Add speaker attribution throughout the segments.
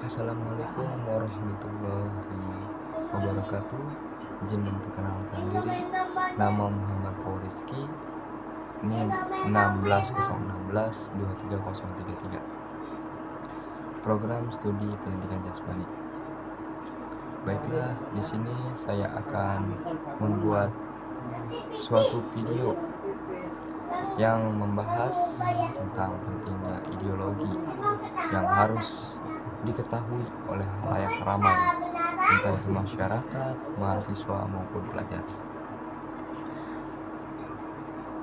Speaker 1: Assalamualaikum warahmatullahi wabarakatuh. Izin memperkenalkan diri, nama Muhammad Rizky, NIM 16016-23033. Program Studi Pendidikan Jasmani. Baiklah, di sini saya akan membuat suatu video yang membahas tentang pentingnya ideologi yang harus diketahui oleh khalayak ramai, entah itu masyarakat, mahasiswa maupun pelajar.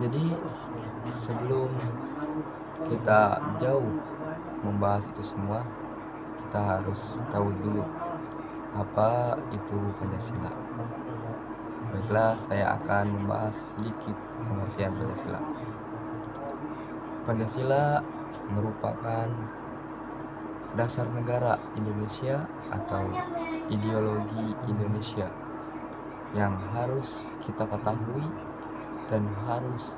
Speaker 1: Jadi sebelum kita jauh membahas itu semua, kita harus tahu dulu apa itu Pancasila. Baiklah, saya akan membahas sedikit pengertian Pancasila. Pancasila merupakan dasar negara Indonesia atau ideologi Indonesia yang harus kita ketahui dan harus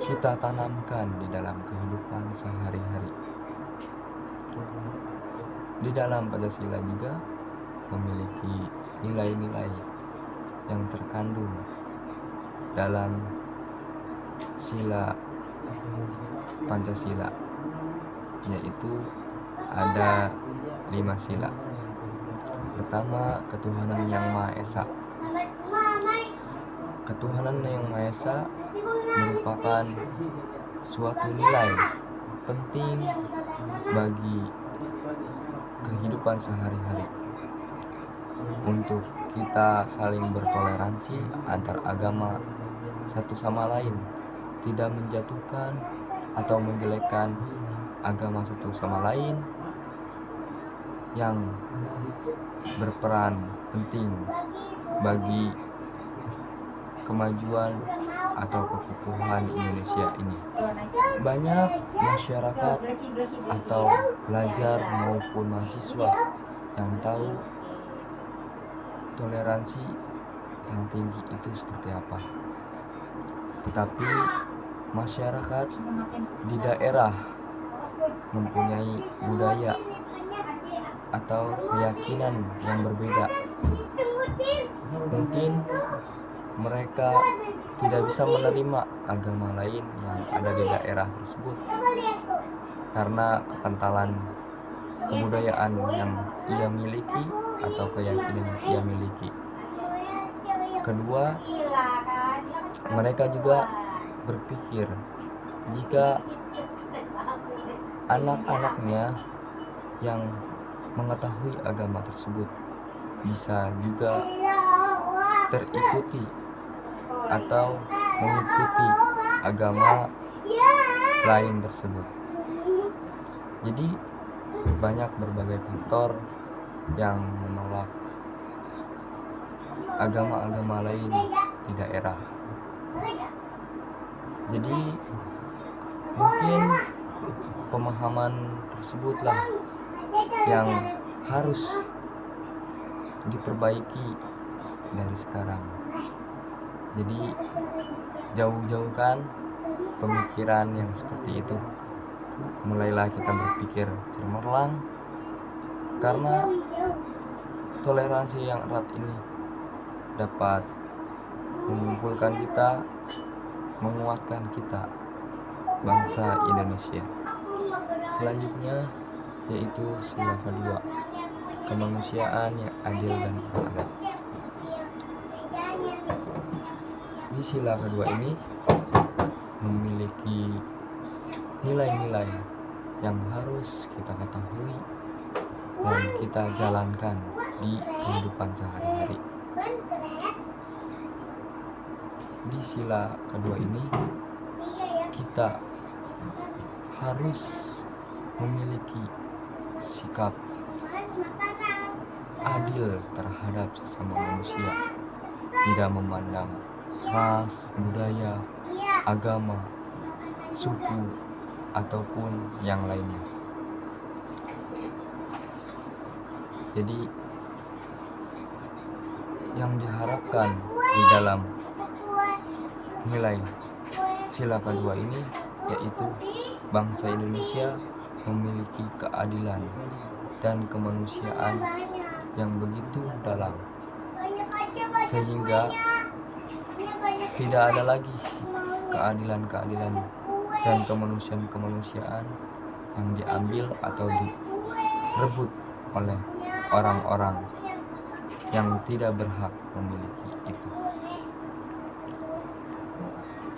Speaker 1: kita tanamkan di dalam kehidupan sehari-hari. Di dalam Pancasila juga memiliki nilai-nilai yang terkandung dalam sila Pancasila, yaitu ada 5 sila. Pertama, ketuhanan yang Maha Esa. Ketuhanan yang Maha Esa merupakan suatu nilai penting bagi kehidupan sehari-hari untuk kita saling bertoleransi antar agama satu sama lain, tidak menjatuhkan atau menjelekkan agama satu sama lain yang berperan penting bagi kemajuan atau keutuhan Indonesia ini. Banyak masyarakat atau pelajar maupun mahasiswa yang tahu toleransi yang tinggi itu seperti apa. Tetapi masyarakat di daerah mempunyai budaya atau keyakinan yang berbeda. Mungkin mereka tidak bisa menerima agama lain yang ada di daerah tersebut karena kekentalan kebudayaan yang ia miliki atau keyakinan yang ia miliki. Kedua, mereka juga berpikir jika anak-anaknya yang mengetahui agama tersebut bisa juga terikuti atau mengikuti agama lain tersebut. Jadi banyak berbagai faktor yang menolak agama-agama lain di daerah. Jadi mungkin pemahaman tersebutlah yang harus diperbaiki dari sekarang. Jadi jauh-jauhkan pemikiran yang seperti itu. Mulailah kita berpikir cemerlang, karena toleransi yang erat ini dapat mengumpulkan kita, menguatkan kita, bangsa Indonesia. Selanjutnya yaitu sila kedua, kemanusiaan yang adil dan beradab. Di sila kedua ini memiliki nilai-nilai yang harus kita ketahui dan kita jalankan di kehidupan sehari-hari. Di sila kedua ini kita harus memiliki sikap adil terhadap sesama manusia, tidak memandang ras, budaya, agama, suku, ataupun yang lainnya. Jadi yang diharapkan di dalam nilai sila kedua ini yaitu bangsa Indonesia memiliki keadilan dan kemanusiaan yang begitu dalam, sehingga tidak ada lagi keadilan-keadilan dan kemanusiaan yang diambil atau direbut oleh orang-orang yang tidak berhak memiliki itu.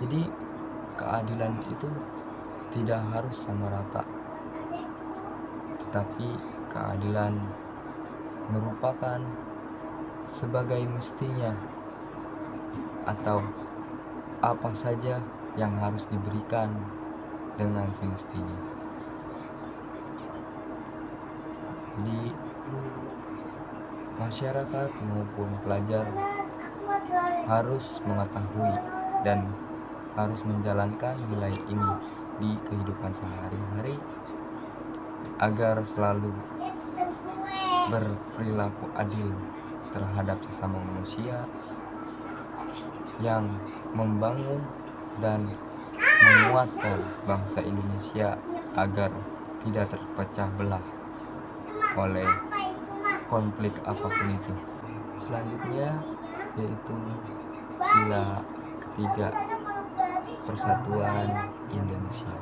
Speaker 1: Jadi keadilan itu tidak harus sama rata, tetapi keadilan merupakan sebagai mestinya atau apa saja yang harus diberikan dengan semestinya. Jadi masyarakat maupun pelajar harus mengetahui dan harus menjalankan nilai ini di kehidupan sehari-hari agar selalu berperilaku adil terhadap sesama manusia, yang membangun dan menguatkan bangsa Indonesia agar tidak terpecah belah oleh konflik apapun itu. Selanjutnya yaitu sila ketiga, Persatuan Indonesia.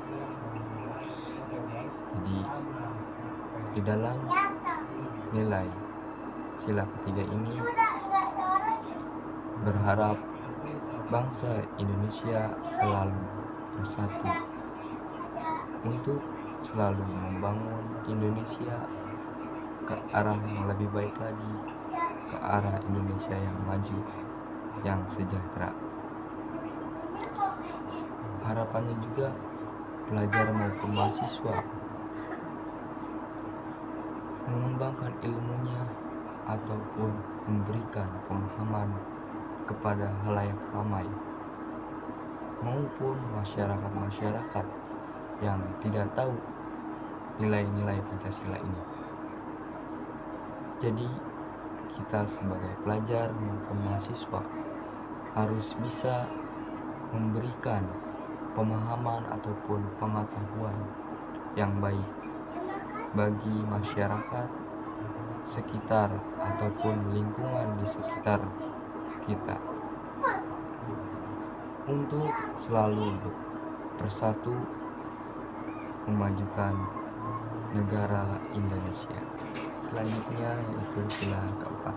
Speaker 1: Jadi di dalam nilai sila ketiga ini berharap bangsa Indonesia selalu bersatu untuk selalu membangun Indonesia ke arah yang lebih baik lagi, ke arah Indonesia yang maju, yang sejahtera. Harapannya juga pelajar maupun mahasiswa mengembangkan ilmunya ataupun memberikan pemahaman kepada halayak ramai maupun masyarakat yang tidak tahu nilai-nilai Pancasila ini. Jadi kita sebagai pelajar maupun mahasiswa harus bisa memberikan pemahaman ataupun pengetahuan yang baik bagi masyarakat sekitar ataupun lingkungan di sekitar kita untuk selalu bersatu memajukan negara Indonesia. Selanjutnya yaitu sila keempat,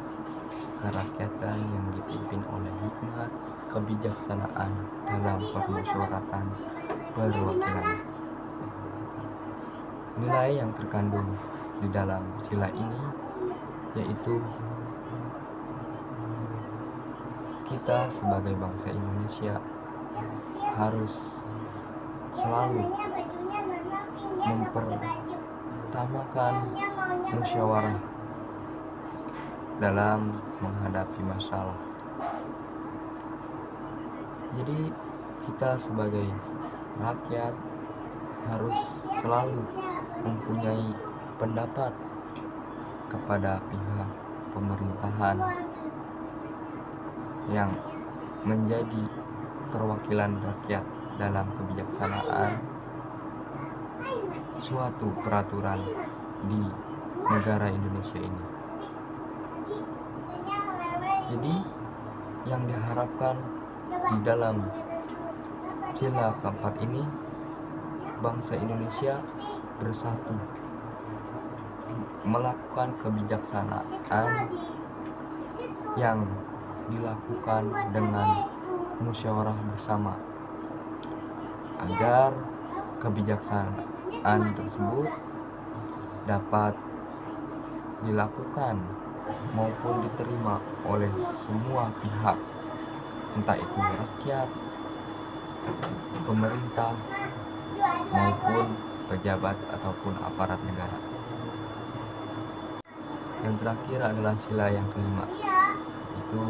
Speaker 1: kerakyatan yang dipimpin oleh hikmat kebijaksanaan dalam permusyawaratan perwakilan. Nilai yang terkandung di dalam sila ini yaitu kita sebagai bangsa Indonesia harus selalu memperutamakan musyawarah dalam menghadapi masalah. Jadi kita sebagai rakyat harus selalu mempunyai pendapat kepada pihak pemerintahan yang menjadi perwakilan rakyat dalam kebijaksanaan suatu peraturan di negara Indonesia ini. Jadi yang diharapkan di dalam sila keempat ini, bangsa Indonesia bersatu melakukan kebijaksanaan yang dilakukan dengan musyawarah bersama agar kebijaksanaan tersebut dapat dilakukan maupun diterima oleh semua pihak, entah itu rakyat, pemerintah, maupun pejabat ataupun aparat negara. Yang terakhir adalah sila yang kelima, yaitu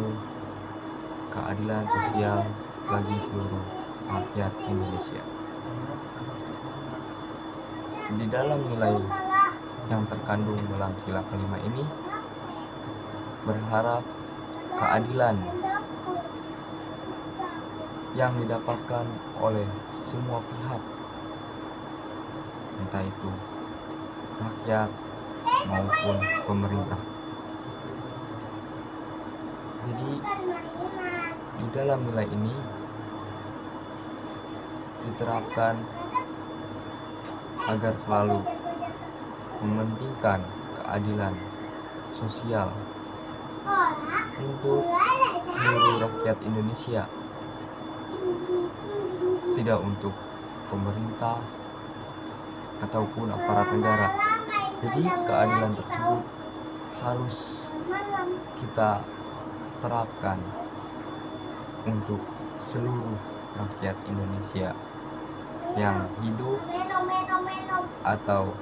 Speaker 1: keadilan sosial bagi seluruh rakyat Indonesia. Di dalam nilai yang terkandung dalam sila kelima ini berharap keadilan yang didapatkan oleh semua pihak, entah itu rakyat, maupun pemerintah. Jadi di dalam nilai ini diterapkan agar selalu mementingkan keadilan sosial untuk seluruh rakyat Indonesia, tidak untuk pemerintah ataupun aparat negara. Jadi keadilan tersebut harus kita terapkan untuk seluruh rakyat Indonesia yang hidup atau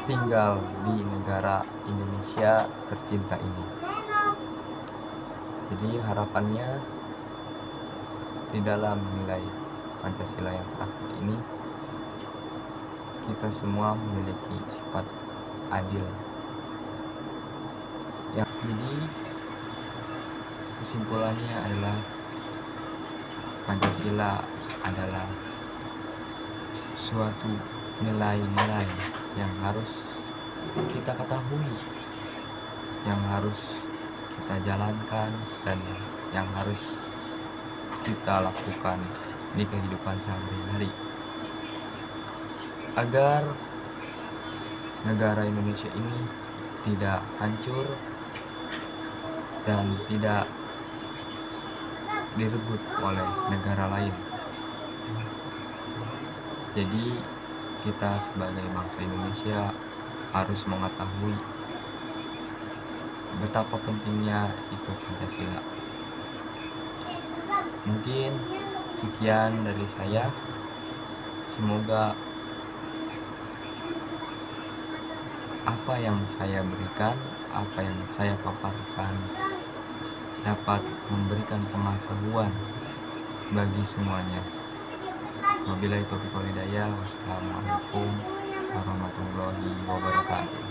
Speaker 1: tinggal di negara Indonesia tercinta ini. Jadi harapannya di dalam nilai Pancasila yang terakhir ini, kita semua memiliki sifat adil. Jadi kesimpulannya adalah Pancasila adalah suatu nilai-nilai yang harus kita ketahui, yang harus kita jalankan, dan yang harus kita lakukan di kehidupan sehari-hari agar negara Indonesia ini tidak hancur dan tidak direbut oleh negara lain. Jadi kita sebagai bangsa Indonesia harus mengetahui betapa pentingnya itu Pancasila. Mungkin sekian dari saya. Semoga apa yang saya berikan, apa yang saya paparkan dapat memberikan pengetahuan bagi semuanya. Wabillahi taufiq wal hidayah. Wassalamualaikum warahmatullahi wabarakatuh.